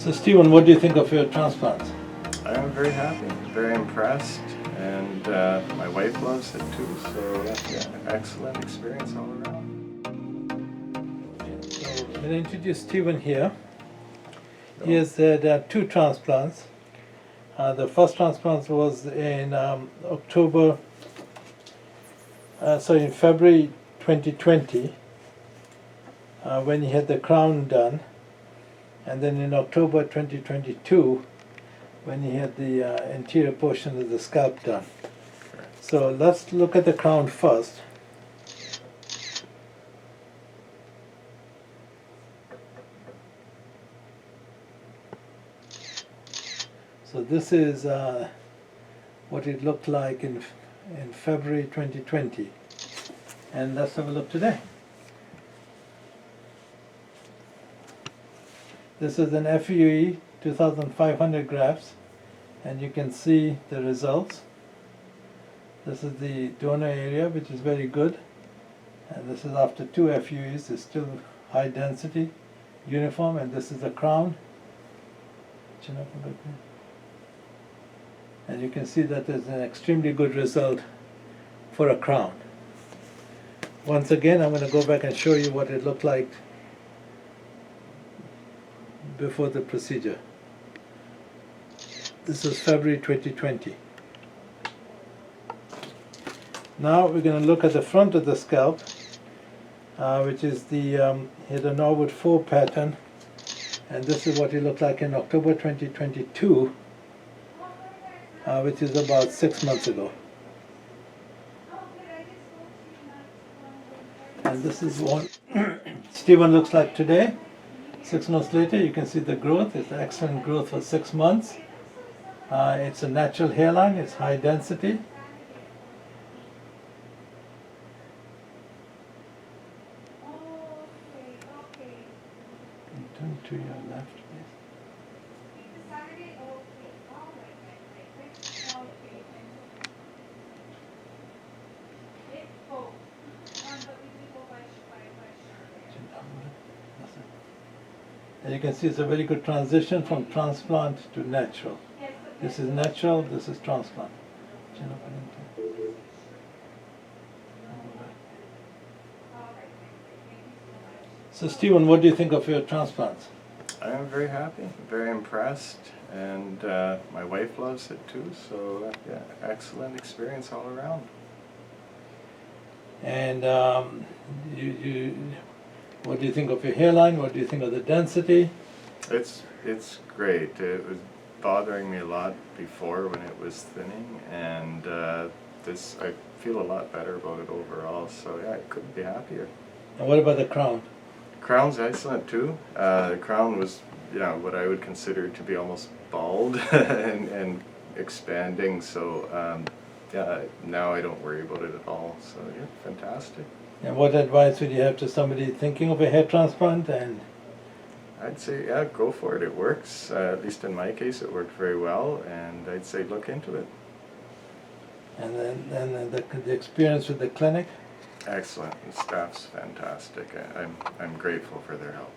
So Stephen, what do you think of your transplants? I'm very happy, very impressed, and my wife loves it too, so yeah, excellent experience all around. So I'm going to introduce Stephen here. He has had two transplants. The first transplant was in in February 2020 when he had the crown done, and then in October 2022 when he had the anterior portion of the scalp done. So let's look at the crown first. So this is what it looked like in February 2020. And let's have a look today. This is an FUE 2500 grafts, and you can see the results. This is the donor area, which is very good. And this is after two FUEs. It's still high density, uniform, and this is the crown. Chin up a bit. And you can see that there's an extremely good result for a crown. Once again, I'm going to go back and show you what it looked like before the procedure. This is February 2020. Now we're going to look at the front of the scalp, which is the here the Norwood 4 pattern, and this is what it looked like in October 2022, which is about 6 months ago. And this is what Stephen looks like today. 6 months later, you can see the growth. It's excellent growth for 6 months. It's a natural hairline. It's high density. Turn to your left, please. And you can see it's a very good transition from transplant to natural. This is natural, this is transplant. So Stephen, what do you think of your transplants? I'm very happy, very impressed, and my wife loves it too, so yeah, excellent experience all around. And what do you think of your hairline? What do you think of the density? It's great. It was bothering me a lot before when it was thinning, and this I feel a lot better about it overall. So yeah, I couldn't be happier. And what about the crown? Crown's excellent too. The crown was, what I would consider to be almost bald and expanding. So yeah, now I don't worry about it at all. So yeah, fantastic. And what advice would you have to somebody thinking of a hair transplant? And I'd say, yeah, go for it. It works. At least in my case, it worked very well, and I'd say look into it. And then the experience with the clinic? Excellent. The staff's fantastic. I'm grateful for their help.